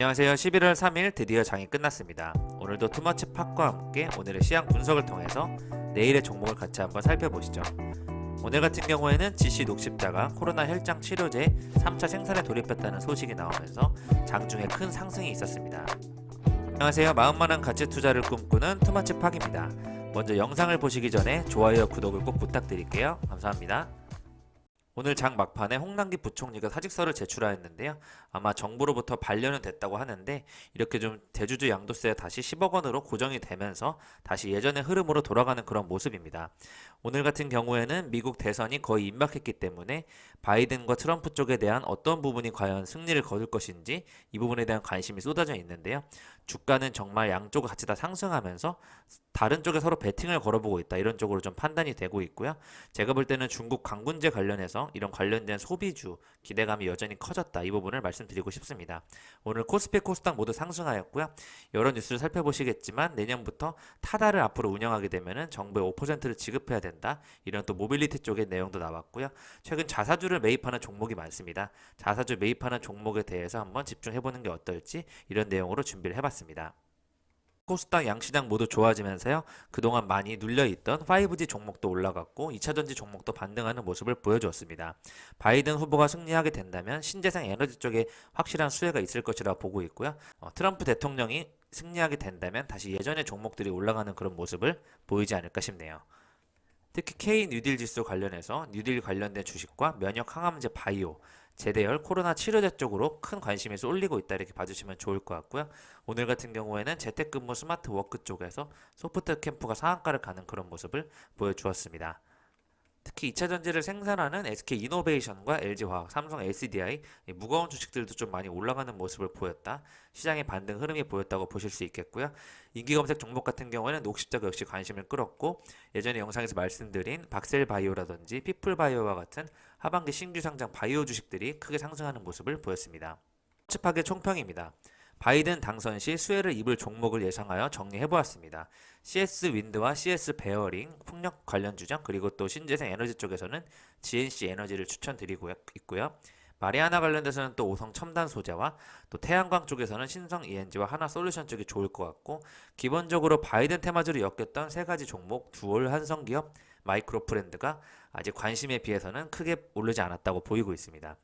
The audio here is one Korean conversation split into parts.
안녕하세요. 11월 3일 드디어 장이 끝났습니다. 오늘도 투머치 팟과 함께 오늘의 시장 분석을 통해서 내일의 종목을 같이 한번 살펴보시죠. 오늘 같은 경우에는 GC 녹십자가 코로나 혈장 치료제 3차 생산에 돌입했다는 소식이 나오면서 장중에 큰 상승이 있었습니다. 안녕하세요. 마음만한 가치 투자를 꿈꾸는 투머치 팟입니다. 먼저 영상을 보시기 전에 좋아요, 구독을 꼭 부탁드릴게요. 감사합니다. 오늘 장 막판에 홍남기 부총리가 사직서를 제출하였는데요. 아마 정부로부터 반려는 됐다고 하는데 이렇게 좀 대주주 양도세가 다시 10억 원으로 고정이 되면서 다시 예전의 흐름으로 돌아가는 그런 모습입니다. 오늘 같은 경우에는 미국 대선이 거의 임박했기 때문에 바이든과 트럼프 쪽에 대한 어떤 부분이 과연 승리를 거둘 것인지 이 부분에 대한 관심이 쏟아져 있는데요. 주가는 정말 양쪽을 같이 다 상승하면서 다른 쪽에 서로 베팅을 걸어보고 있다, 이런 쪽으로 좀 판단이 되고 있고요. 제가 볼 때는 중국 관군제 관련해서 이런 관련된 소비주 기대감이 여전히 커졌다, 이 부분을 말씀드리고 싶습니다. 오늘 코스피 코스닥 모두 상승하였고요. 여러 뉴스를 살펴보시겠지만 내년부터 타다를 앞으로 운영하게 되면 정부에 5%를 지급해야 된다, 이런 또 모빌리티 쪽의 내용도 나왔고요. 최근 자사주를 매입하는 종목이 많습니다. 자사주 매입하는 종목에 대해서 한번 집중해보는 게 어떨지, 이런 내용으로 준비를 해봤습니다. 코스닥 양시장 모두 좋아지면서요. 그동안 많이 눌려있던 5G 종목도 올라갔고 2차전지 종목도 반등하는 모습을 보여주었습니다. 바이든 후보가 승리하게 된다면 신재생 에너지 쪽에 확실한 수혜가 있을 것이라 보고 있고요. 트럼프 대통령이 승리하게 된다면 다시 예전의 종목들이 올라가는 그런 모습을 보이지 않을까 싶네요. 특히 K 뉴딜 지수 관련해서 뉴딜 관련된 주식과 면역 항암제 바이오, 제대열 코로나 치료제 쪽으로 큰 관심이 쏠리고 있다, 이렇게 봐주시면 좋을 것 같고요. 오늘 같은 경우에는 재택근무 스마트 워크 쪽에서 소프트 캠프가 상한가를 가는 그런 모습을 보여주었습니다. 특히 2차 전지를 생산하는 SK 이노베이션과 LG화학, 삼성 SDI 무거운 주식들도 좀 많이 올라가는 모습을 보였다. 시장의 반등 흐름이 보였다고 보실 수 있겠고요. 인기 검색 종목 같은 경우에는 녹십자가 역시 관심을 끌었고, 예전에 영상에서 말씀드린 박셀바이오라든지 피플바이오와 같은 하반기 신규 상장 바이오 주식들이 크게 상승하는 모습을 보였습니다. 칩하게 총평입니다. 바이든 당선 시 수혜를 입을 종목을 예상하여 정리해보았습니다. CS 윈드와 CS 베어링, 풍력 관련 주장, 그리고 또 신재생 에너지 쪽에서는 GNC 에너지를 추천드리고 있고요. 마리아나 관련돼서는 또 오성 첨단 소재와 또 태양광 쪽에서는 신성 ENG와 하나솔루션 쪽이 좋을 것 같고, 기본적으로 바이든 테마주를 엮였던 세 가지 종목, 두올, 한성기업, 마이크로프렌드가 아직 관심에 비해서는 크게 오르지 않았다고 보이고 있습니다.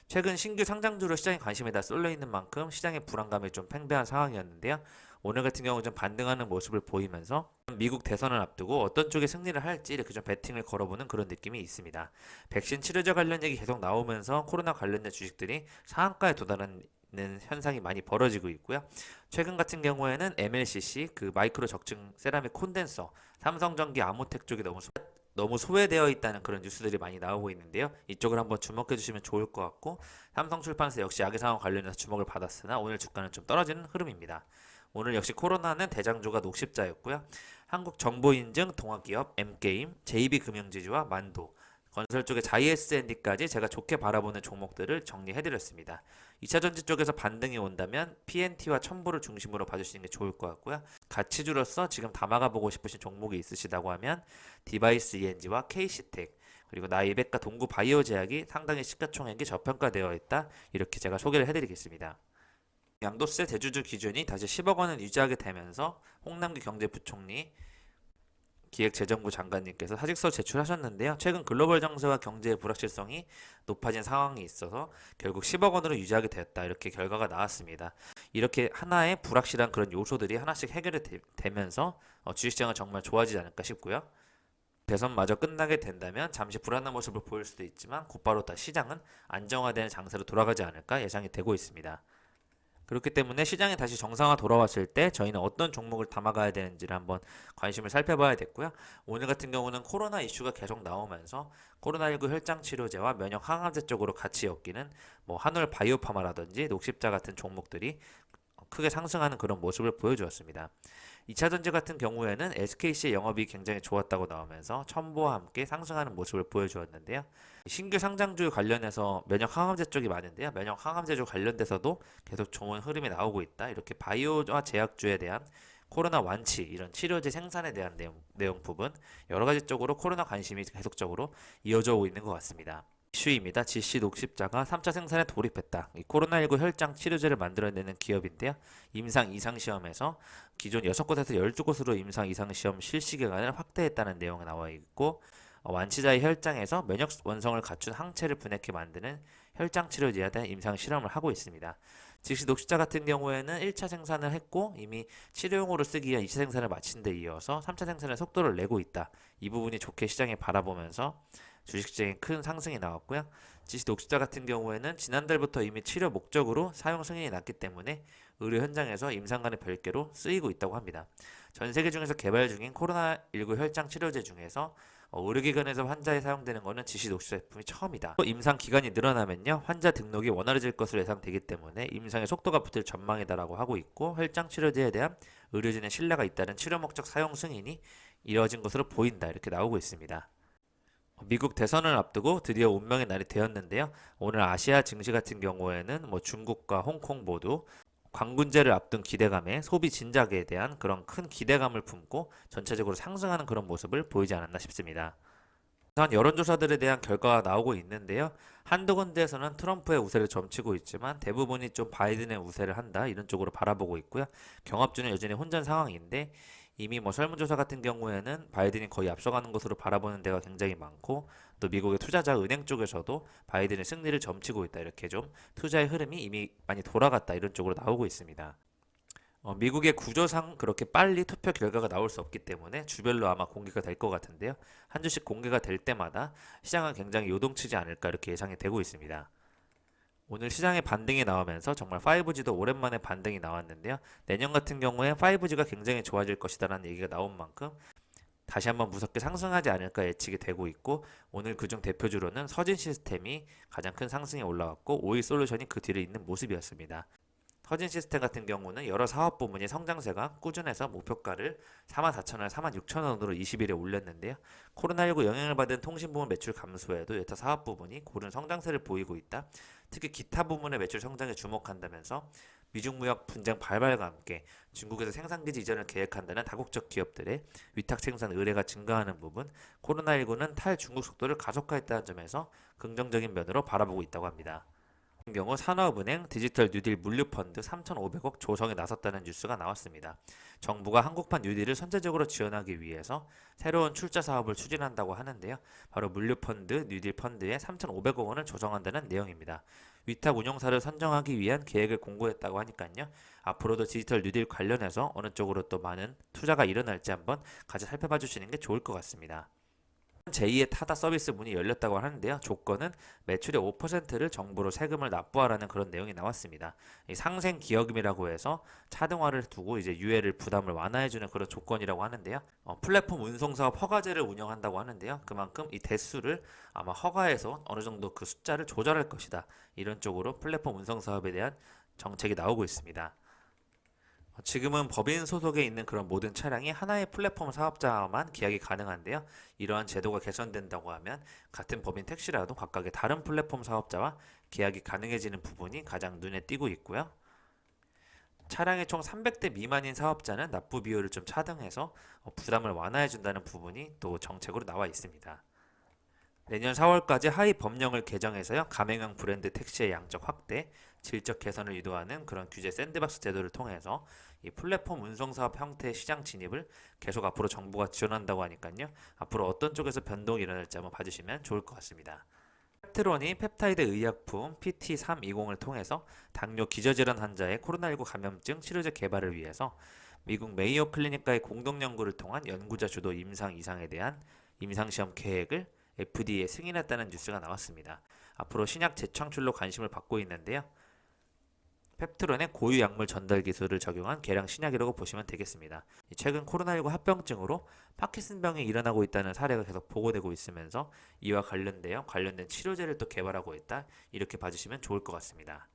최근 신규 상장주로 시장의 관심이 다 쏠려 있는 만큼 시장의 불안감이 좀 팽배한 상황이었는데요. 오늘 같은 경우 좀 반등하는 모습을 보이면서 미국 대선을 앞두고 어떤 쪽에 승리를 할지 이렇게 좀 배팅을 걸어보는 그런 느낌이 있습니다. 백신 치료제 관련 얘기 계속 나오면서 코로나 관련된 주식들이 상한가에 도달하는 현상이 많이 벌어지고 있고요. 최근 같은 경우에는 MLCC, 그 마이크로 적층 세라믹 콘덴서, 삼성전기, 아모텍 쪽이 너무 소외되어 있다는 그런 뉴스들이 많이 나오고 있는데요. 이쪽을 한번 주목해 주시면 좋을 것 같고, 삼성출판사 역시 악의 상황 관련해서 주목을 받았으나 오늘 주가는 좀 떨어지는 흐름입니다. 오늘 역시 코로나는 대장주가 녹십자였고요. 한국정보인증, 동학기업, M게임, JB금융지주와 만도, 건설 쪽의 JSND까지 제가 좋게 바라보는 종목들을 정리해드렸습니다. 2차전지 쪽에서 반등이 온다면 PNT와 첨보를 중심으로 봐주시는 게 좋을 것 같고요. 가치주로서 지금 담아가 보고 싶으신 종목이 있으시다고 하면 디바이스 ENG와 KC텍, 그리고 나이백과 동구 바이오 제약이 상당히 시가총액이 저평가되어 있다, 이렇게 제가 소개를 해드리겠습니다. 양도세 대주주 기준이 다시 10억 원을 유지하게 되면서 홍남기 경제부총리, 기획재정부 장관님께서 사직서 제출하셨는데요. 최근 글로벌 정세와 경제의 불확실성이 높아진 상황이 있어서 결국 10억 원으로 유지하게 되었다, 이렇게 결과가 나왔습니다. 이렇게 하나의 불확실한 그런 요소들이 하나씩 해결이 되면서 주식시장은 정말 좋아지지 않을까 싶고요. 대선마저 끝나게 된다면 잠시 불안한 모습을 보일 수도 있지만 곧바로 다 시장은 안정화되는 장세로 돌아가지 않을까 예상이 되고 있습니다. 그렇기 때문에 시장이 다시 정상화 돌아왔을 때 저희는 어떤 종목을 담아가야 되는지를 한번 관심을 살펴봐야 됐고요. 오늘 같은 경우는 코로나 이슈가 계속 나오면서 코로나19 혈장 치료제와 면역 항암제 쪽으로 같이 엮이는 뭐 한올 바이오파마라든지 녹십자 같은 종목들이 크게 상승하는 그런 모습을 보여주었습니다. 2차전지 같은 경우에는 SKC의 영업이 굉장히 좋았다고 나오면서 첨보와 함께 상승하는 모습을 보여주었는데요. 신규 상장주 관련해서 면역 항암제 쪽이 많은데요. 면역 항암제 쪽 관련돼서도 계속 좋은 흐름이 나오고 있다, 이렇게 바이오와 제약주에 대한 코로나 완치, 이런 치료제 생산에 대한 내용 부분, 여러 가지 쪽으로 코로나 관심이 계속적으로 이어져 오고 있는 것 같습니다. 이슈입니다. GC 녹십자가 3차 생산에 돌입했다. 이 코로나19 혈장 치료제를 만들어내는 기업인데요. 임상 이상 시험에서 기존 6곳에서 12곳으로 임상 이상 시험 실시 기간을 확대했다는 내용이 나와 있고, 완치자의 혈장에서 면역 원성을 갖춘 항체를 분해해 만드는 혈장 치료제에 대한 임상 실험을 하고 있습니다. GC 녹십자 같은 경우에는 1차 생산을 했고 이미 치료용으로 쓰기 위한 2차 생산을 마친 데 이어서 3차 생산에 속도를 내고 있다. 이 부분이 좋게 시장에 바라보면서 주식시장에 큰 상승이 나왔고요. GC 녹십자 같은 경우에는 지난달부터 이미 치료 목적으로 사용 승인이 났기 때문에 의료 현장에서 임상간의 별개로 쓰이고 있다고 합니다. 전 세계 중에서 개발 중인 코로나19 혈장 치료제 중에서 의료기관에서 환자에 사용되는 것은 GC 녹십자 제품이 처음이다. 또 임상 기간이 늘어나면요, 환자 등록이 원활해질 것으로 예상되기 때문에 임상의 속도가 붙을 전망이다라고 하고 있고, 혈장 치료제에 대한 의료진의 신뢰가 있다는 치료 목적 사용 승인이 이루어진 것으로 보인다, 이렇게 나오고 있습니다. 미국 대선을 앞두고 드디어 운명의 날이 되었는데요. 오늘 아시아 증시 같은 경우에는 중국과 홍콩 모두 광군제를 앞둔 기대감에 소비 진작에 대한 그런 큰 기대감을 품고 전체적으로 상승하는 그런 모습을 보이지 않았나 싶습니다. 한 여론조사들에 대한 결과가 나오고 있는데요. 한두 군데에서는 트럼프의 우세를 점치고 있지만 대부분이 좀 바이든의 우세를 한다, 이런 쪽으로 바라보고 있고요. 경합주는 여전히 혼전 상황인데 이미 설문조사 같은 경우에는 바이든이 거의 앞서가는 것으로 바라보는 데가 굉장히 많고, 또 미국의 투자자 은행 쪽에서도 바이든의 승리를 점치고 있다, 이렇게 좀 투자의 흐름이 이미 많이 돌아갔다, 이런 쪽으로 나오고 있습니다. 미국의 구조상 그렇게 빨리 투표 결과가 나올 수 없기 때문에 주별로 아마 공개가 될 것 같은데요. 한 주씩 공개가 될 때마다 시장은 굉장히 요동치지 않을까, 이렇게 예상이 되고 있습니다. 오늘 시장의 반등이 나오면서 정말 5G도 오랜만에 반등이 나왔는데요. 내년 같은 경우에 5G가 굉장히 좋아질 것이다라는 얘기가 나온 만큼 다시 한번 무섭게 상승하지 않을까 예측이 되고 있고, 오늘 그중 대표주로는 서진 시스템이 가장 큰 상승에 올라왔고 오이 솔루션이 그 뒤를 잇는 모습이었습니다. 서진 시스템 같은 경우는 여러 사업 부문이 성장세가 꾸준해서 목표가를 44,000원, 46,000원으로 20일에 올렸는데요. 코로나19 영향을 받은 통신 부문 매출 감소에도 여타 사업 부분이 고른 성장세를 보이고 있다. 특히 기타 부문의 매출 성장에 주목한다면서 미중 무역 분쟁 발발과 함께 중국에서 생산기지 이전을 계획한다는 다국적 기업들의 위탁 생산 의뢰가 증가하는 부분, 코로나19는 탈중국 속도를 가속화했다는 점에서 긍정적인 면으로 바라보고 있다고 합니다. 같은 경우 산업은행 디지털 뉴딜 물류펀드 3,500억 조성에 나섰다는 뉴스가 나왔습니다. 정부가 한국판 뉴딜을 선제적으로 지원하기 위해서 새로운 출자 사업을 추진한다고 하는데요. 바로 물류펀드 뉴딜 펀드에 3,500억 원을 조성한다는 내용입니다. 위탁 운용사를 선정하기 위한 계획을 공고했다고 하니까요. 앞으로도 디지털 뉴딜 관련해서 어느 쪽으로 또 많은 투자가 일어날지 한번 같이 살펴봐 주시는 게 좋을 것 같습니다. 제2의 타다 서비스 문이 열렸다고 하는데요. 조건은 매출의 5%를 정부로 세금을 납부하라는 그런 내용이 나왔습니다. 이 상생 기여금이라고 해서 차등화를 두고 이제 유예를 부담을 완화해주는 그런 조건이라고 하는데요. 플랫폼 운송사업 허가제를 운영한다고 하는데요. 그만큼 이 대수를 아마 허가해서 어느 정도 그 숫자를 조절할 것이다, 이런 쪽으로 플랫폼 운송사업에 대한 정책이 나오고 있습니다. 지금은 법인 소속에 있는 그런 모든 차량이 하나의 플랫폼 사업자만 계약이 가능한데요. 이러한 제도가 개선된다고 하면 같은 법인 택시라도 각각의 다른 플랫폼 사업자와 계약이 가능해지는 부분이 가장 눈에 띄고 있고요. 차량의 총 300대 미만인 사업자는 납부 비율을 좀 차등해서 부담을 완화해준다는 부분이 또 정책으로 나와 있습니다. 내년 4월까지 하위 법령을 개정해서요, 가맹형 브랜드 택시의 양적 확대, 질적 개선을 유도하는 그런 규제 샌드박스 제도를 통해서 이 플랫폼 운송사업 형태의 시장 진입을 계속 앞으로 정부가 지원한다고 하니까요. 앞으로 어떤 쪽에서 변동이 일어날지 한번 봐주시면 좋을 것 같습니다. 펩트론이 펩타이드 의약품 PT320을 통해서 당뇨 기저질환 환자의 코로나19 감염증 치료제 개발을 위해서 미국 메이오 클리닉과의 공동 연구를 통한 연구자 주도 임상 이상에 대한 임상시험 계획을 FDA에 승인했다는 뉴스가 나왔습니다. 앞으로 신약 재창출로 관심을 받고 있는데요. 펩트론의 고유 약물 전달 기술을 적용한 개량 신약이라고 보시면 되겠습니다. 최근 코로나19 합병증으로 파킨슨병이 일어나고 있다는 사례가 계속 보고되고 있으면서 이와 관련된 치료제를 또 개발하고 있다, 이렇게 봐주시면 좋을 것 같습니다.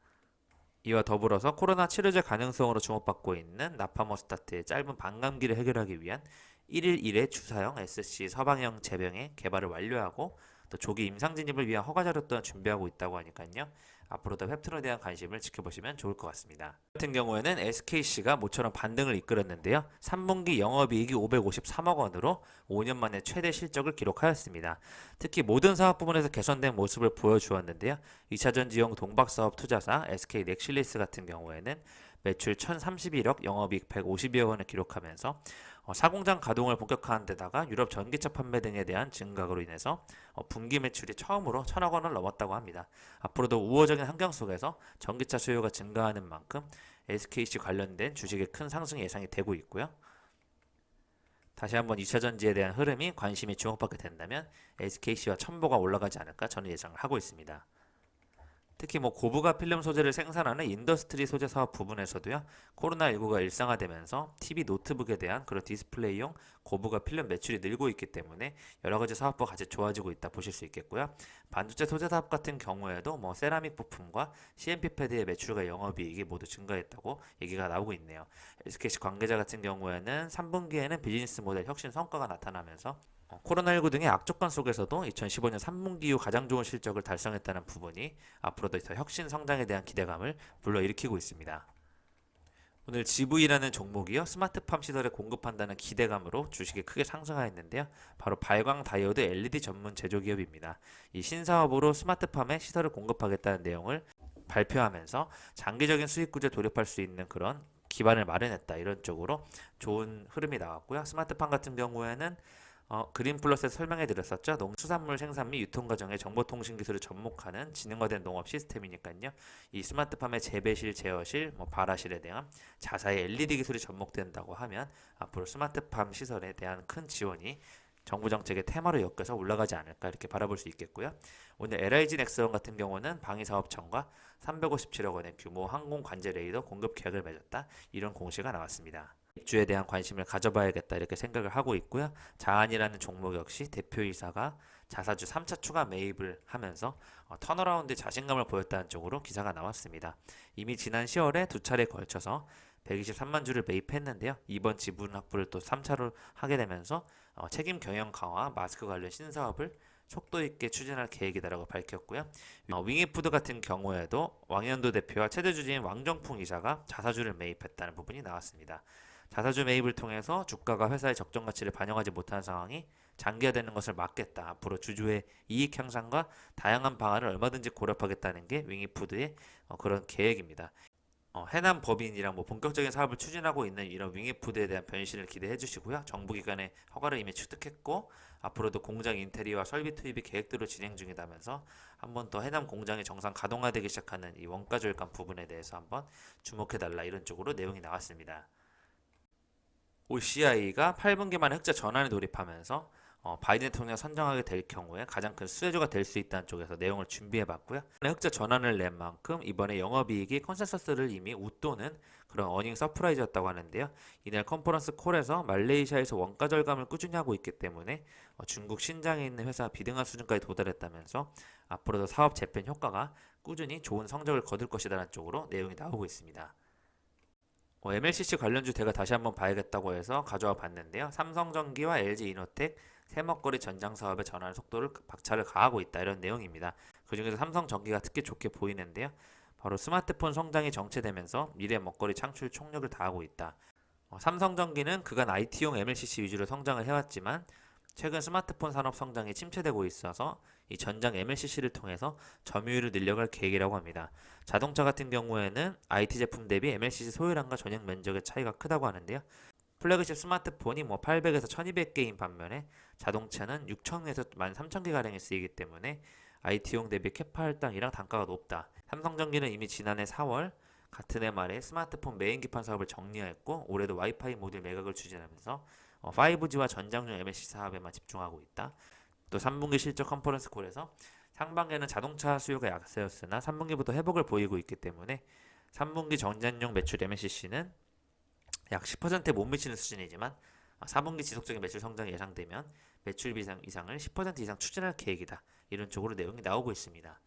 이와 더불어서 코로나 치료제 가능성으로 주목받고 있는 나파모스타트의 짧은 반감기를 해결하기 위한 1일 1회 주사형 SC 서방형 제병의 개발을 완료하고 또 조기 임상 진입을 위한 허가자료 또한 준비하고 있다고 하니까요. 앞으로도 웹툰에 대한 관심을 지켜보시면 좋을 것 같습니다. 같은 경우에는 SKC가 모처럼 반등을 이끌었는데요. 3분기 영업이익이 553억 원으로 5년 만에 최대 실적을 기록하였습니다. 특히 모든 사업 부분에서 개선된 모습을 보여주었는데요. 2차전지형 동박사업 투자사 SK 넥실리스 같은 경우에는 매출 1031억, 영업이익 152억 원을 기록하면서 사공장 가동을 본격화한 데다가 유럽 전기차 판매 등에 대한 증가로 인해서 분기 매출이 처음으로 1000억 원을 넘었다고 합니다. 앞으로도 우호적인 환경 속에서 전기차 수요가 증가하는 만큼 SKC 관련된 주식의 큰 상승이 예상이 되고 있고요. 다시 한번 2차전지에 대한 흐름이 관심이 주목받게 된다면 SKC와 첨보가 올라가지 않을까 저는 예상을 하고 있습니다. 특히 고부가 필름 소재를 생산하는 인더스트리 소재 사업 부분에서도요. 코로나19가 일상화되면서 TV 노트북에 대한 그런 디스플레이용 고부가 필름 매출이 늘고 있기 때문에 여러 가지 사업과 같이 좋아지고 있다 보실 수 있겠고요. 반도체 소재 사업 같은 경우에도 세라믹 부품과 CMP 패드의 매출과 영업이익이 모두 증가했다고 얘기가 나오고 있네요. SKC 관계자 같은 경우에는 3분기에는 비즈니스 모델 혁신 성과가 나타나면서 코로나19 등의 악조건 속에서도 2015년 3분기 이후 가장 좋은 실적을 달성했다는 부분이 앞으로도 더 혁신 성장에 대한 기대감을 불러일으키고 있습니다. 오늘 GV라는 종목이요. 스마트팜 시설에 공급한다는 기대감으로 주식이 크게 상승하였는데요. 바로 발광 다이오드 LED 전문 제조기업입니다. 이 신사업으로 스마트팜에 시설을 공급하겠다는 내용을 발표하면서 장기적인 수익 구조에 돌입할 수 있는 그런 기반을 마련했다. 이런 쪽으로 좋은 흐름이 나왔고요. 스마트팜 같은 경우에는 그린플러스에서 설명해 드렸었죠. 농수산물 생산 및 유통 과정의 정보통신 기술을 접목하는 지능화된 농업 시스템이니까요. 이 스마트팜의 재배실, 제어실, 발화실에 대한 자사의 LED 기술이 접목된다고 하면 앞으로 스마트팜 시설에 대한 큰 지원이 정부 정책의 테마로 엮여서 올라가지 않을까 이렇게 바라볼 수 있겠고요. 오늘 LIG 넥스원 같은 경우는 방위사업청과 357억 원의 규모 항공 관제 레이더 공급 계약을 맺었다. 이런 공시가 나왔습니다. 입주에 대한 관심을 가져봐야겠다 이렇게 생각을 하고 있고요. 자한이라는 종목 역시 대표이사가 자사주 3차 추가 매입을 하면서 턴어라운드에 자신감을 보였다는 쪽으로 기사가 나왔습니다. 이미 지난 10월에 두 차례에 걸쳐서 123만 주를 매입했는데요. 이번 지분 확보를 또 3차로 하게 되면서 책임 경영 강화, 마스크 관련 신사업을 속도 있게 추진할 계획이다라고 밝혔고요. 윙이푸드 같은 경우에도 왕현도 대표와 최대 주주인 왕정풍 이사가 자사주를 매입했다는 부분이 나왔습니다. 자사주 매입을 통해서 주가가 회사의 적정 가치를 반영하지 못하는 상황이 장기화되는 것을 막겠다. 앞으로 주주의 이익 향상과 다양한 방안을 얼마든지 고려하겠다는 게 윙이푸드의 그런 계획입니다. 해남 법인이랑 본격적인 사업을 추진하고 있는 이런 윙이푸드에 대한 변신을 기대해 주시고요. 정부기관의 허가를 이미 취득했고 앞으로도 공장 인테리어와 설비 투입이 계획대로 진행 중이다면서 한번 더 해남 공장이 정상 가동화되기 시작하는 이 원가 절감 부분에 대해서 한번 주목해달라 이런 쪽으로 내용이 나왔습니다. OCI가 8분기 만에 흑자 전환에 돌입하면서 바이든 대통령 선정하게 될 경우에 가장 큰 수혜주가 될 수 있다는 쪽에서 내용을 준비해봤고요. 흑자 전환을 낸 만큼 이번에 영업이익이 컨센서스를 이미 웃도는 그런 어닝 서프라이즈였다고 하는데요. 이날 컨퍼런스 콜에서 말레이시아에서 원가 절감을 꾸준히 하고 있기 때문에 중국 신장에 있는 회사 비등한 수준까지 도달했다면서 앞으로도 사업 재편 효과가 꾸준히 좋은 성적을 거둘 것이라는 쪽으로 내용이 나오고 있습니다. MLCC 관련주 제가 다시 한번 봐야겠다고 해서 가져와 봤는데요. 삼성전기와 LG이노텍 새먹거리 전장 사업의 전환 속도를 박차를 가하고 있다 이런 내용입니다. 그중에서 삼성전기가 특히 좋게 보이는데요. 바로 스마트폰 성장이 정체되면서 미래 먹거리 창출 총력을 다하고 있다. 삼성전기는 그간 IT용 MLCC 위주로 성장을 해왔지만 최근 스마트폰 산업 성장이 침체되고 있어서 이 전장 MLCC를 통해서 점유율을 늘려갈 계획이라고 합니다. 자동차 같은 경우에는 IT 제품 대비 MLCC 소유량과 전용 면적의 차이가 크다고 하는데요. 플래그십 스마트폰이 800에서 1200개인 반면에 자동차는 6000에서 13000개가량이 쓰이기 때문에 IT용 대비 캐파 할당이랑 단가가 높다. 삼성전기는 이미 지난해 4월 같은 해 말에 스마트폰 메인 기판 사업을 정리했고 올해도 와이파이 모듈 매각을 추진하면서 5G와 전장용 MLCC 사업에만 집중하고 있다. 또 3분기 실적 컨퍼런스 콜에서 상반기에는 자동차 수요가 약세였으나 3분기부터 회복을 보이고 있기 때문에 3분기 전장용 매출 MLCC는 약 10%에 못 미치는 수준이지만 4분기 지속적인 매출 성장이 예상되면 매출 이상을 10% 이상 추진할 계획이다. 이런 쪽으로 내용이 나오고 있습니다.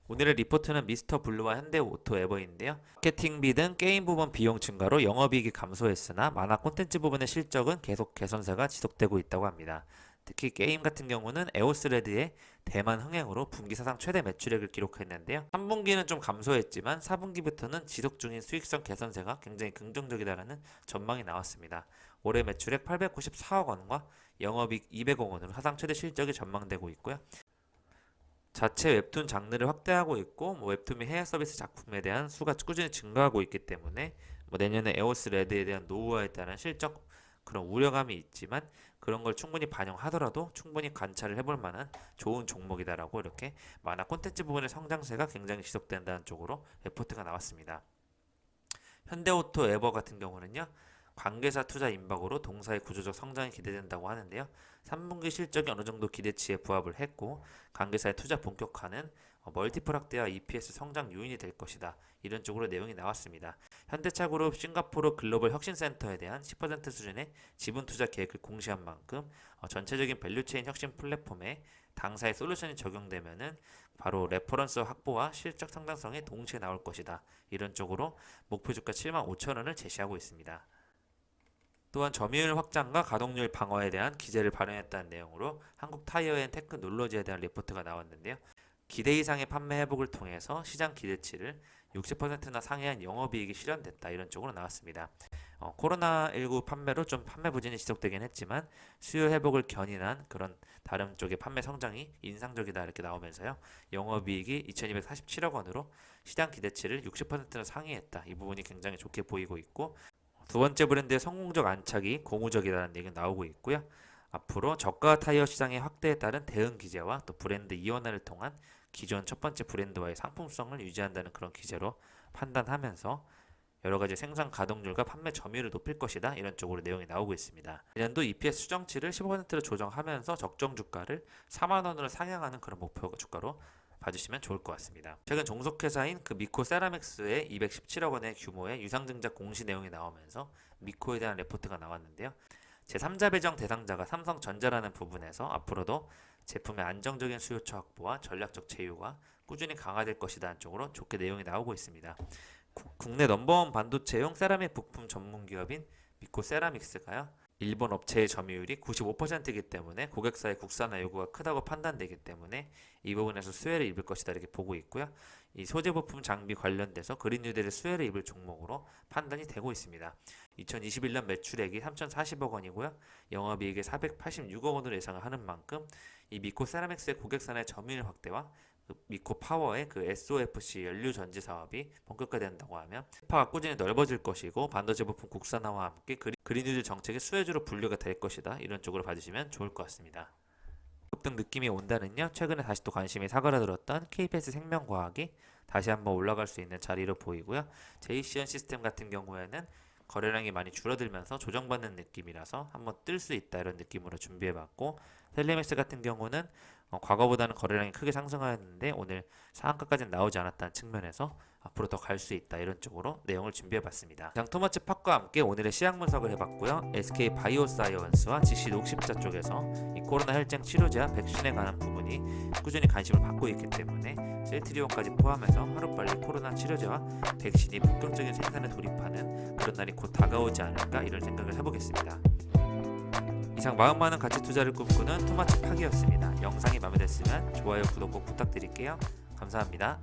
오늘의 리포트는 미스터 블루와 현대오토 에버인데요. 마케팅비 등 게임 부분 비용 증가로 영업이익이 감소했으나 만화 콘텐츠 부분의 실적은 계속 개선세가 지속되고 있다고 합니다. 특히 게임 같은 경우는 에오스레드의 대만 흥행으로 분기 사상 최대 매출액을 기록했는데요. 3분기는 좀 감소했지만 4분기부터는 지속 중인 수익성 개선세가 굉장히 긍정적이다라는 전망이 나왔습니다. 올해 매출액 894억 원과 영업이익 200억 원으로 사상 최대 실적이 전망되고 있고요. 자체 웹툰 장르를 확대하고 있고 웹툰 및 해외 서비스 작품에 대한 수가 꾸준히 증가하고 있기 때문에 내년에 에오스 레드에 대한 노후화에 따른 실적 그런 우려감이 있지만 그런 걸 충분히 반영하더라도 충분히 관찰을 해볼 만한 좋은 종목이다라고 이렇게 만화 콘텐츠 부분의 성장세가 굉장히 지속된다는 쪽으로 레포트가 나왔습니다. 현대오토 에버 같은 경우는요. 관계사 투자 임박으로 동사의 구조적 성장이 기대된다고 하는데요. 3분기 실적이 어느 정도 기대치에 부합을 했고 관계사의 투자 본격화는 멀티플 확대와 EPS 성장 요인이 될 것이다. 이런 쪽으로 내용이 나왔습니다. 현대차그룹 싱가포르 글로벌 혁신센터에 대한 10% 수준의 지분 투자 계획을 공시한 만큼 전체적인 밸류체인 혁신 플랫폼에 당사의 솔루션이 적용되면은 바로 레퍼런스 확보와 실적 상당성이 동시에 나올 것이다. 이런 쪽으로 목표 주가 75,000원을 제시하고 있습니다. 또한 점유율 확장과 가동률 방어에 대한 기재를 발행했다는 내용으로 한국 타이어 앤 테크놀로지에 대한 리포트가 나왔는데요. 기대 이상의 판매 회복을 통해서 시장 기대치를 60%나 상회한 영업이익이 실현됐다. 이런 쪽으로 나왔습니다. 코로나19 판매로 좀 판매 부진이 지속되긴 했지만 수요 회복을 견인한 그런 다른 쪽의 판매 성장이 인상적이다 이렇게 나오면서요. 영업이익이 2247억 원으로 시장 기대치를 60%나 상회했다. 이 부분이 굉장히 좋게 보이고 있고 두 번째 브랜드의 성공적 안착이 고무적이라는 얘기가 나오고 있고요. 앞으로 저가 타이어 시장의 확대에 따른 대응 기제와 또 브랜드 이원화를 통한 기존 첫 번째 브랜드와의 상품성을 유지한다는 그런 기제로 판단하면서 여러 가지 생산 가동률과 판매 점유율을 높일 것이다. 이런 쪽으로 내용이 나오고 있습니다. 내년도 EPS 수정치를 15%로 조정하면서 적정 주가를 4만 원으로 상향하는 그런 목표 주가로 봐주시면 좋을 것 같습니다. 최근 종속회사인 그 미코 세라믹스의 217억 원의 규모의 유상증자 공시 내용이 나오면서 미코에 대한 레포트가 나왔는데요. 제3자 배정 대상자가 삼성전자라는 부분에서 앞으로도 제품의 안정적인 수요처 확보와 전략적 제휴가 꾸준히 강화될 것이라는 쪽으로 좋게 내용이 나오고 있습니다. 국내 넘버원 반도체용 세라믹 부품 전문 기업인 미코 세라믹스가요. 일본 업체의 점유율이 95%이기 때문에 고객사의 국산화 요구가 크다고 판단되기 때문에 이 부분에서 수혜를 입을 것이다 이렇게 보고 있고요. 이 소재 부품 장비 관련돼서 그린뉴델의 수혜를 입을 종목으로 판단이 되고 있습니다. 2021년 매출액이 3,040억 원이고요. 영업이익이 486억 원으로 예상을 하는 만큼 이 미코 세라믹스의 고객사의 점유율 확대와 미코 파워의 그 SOFC 연료 전지 사업이 본격화된다고 하면 세파가 꾸준히 넓어질 것이고 반도체 부품 국산화와 함께 그린뉴딜 정책의 수혜주로 분류가 될 것이다. 이런 쪽으로 봐주시면 좋을 것 같습니다. 급등 느낌이 온다는요. 최근에 다시 또 관심이 사그라들었던 KPS 생명과학이 다시 한번 올라갈 수 있는 자리로 보이고요. JCN 시스템 같은 경우에는 거래량이 많이 줄어들면서 조정받는 느낌이라서 한번 뜰 수 있다 이런 느낌으로 준비해봤고 텔레맥스 같은 경우는 과거보다는 거래량이 크게 상승하였는데 오늘 상한가까지는 나오지 않았다는 측면에서 앞으로 더 갈 수 있다 이런 쪽으로 내용을 준비해봤습니다. 장토마치 팟과 함께 오늘의 시향 분석을 해봤고요. SK 바이오사이언스와 GC 녹십자 쪽에서 이 코로나 혈증 치료제와 백신에 관한 부분이 꾸준히 관심을 받고 있기 때문에 셀트리온까지 포함해서 하루빨리 코로나 치료제와 백신이 본격적인 생산에 돌입하는 그런 날이 곧 다가오지 않을까 이런 생각을 해보겠습니다. 이상 마음 많은 가치 투자를 꿈꾸는 투마치 팍이었습니다. 영상이 마음에 드셨으면 좋아요, 구독 꼭 부탁드릴게요. 감사합니다.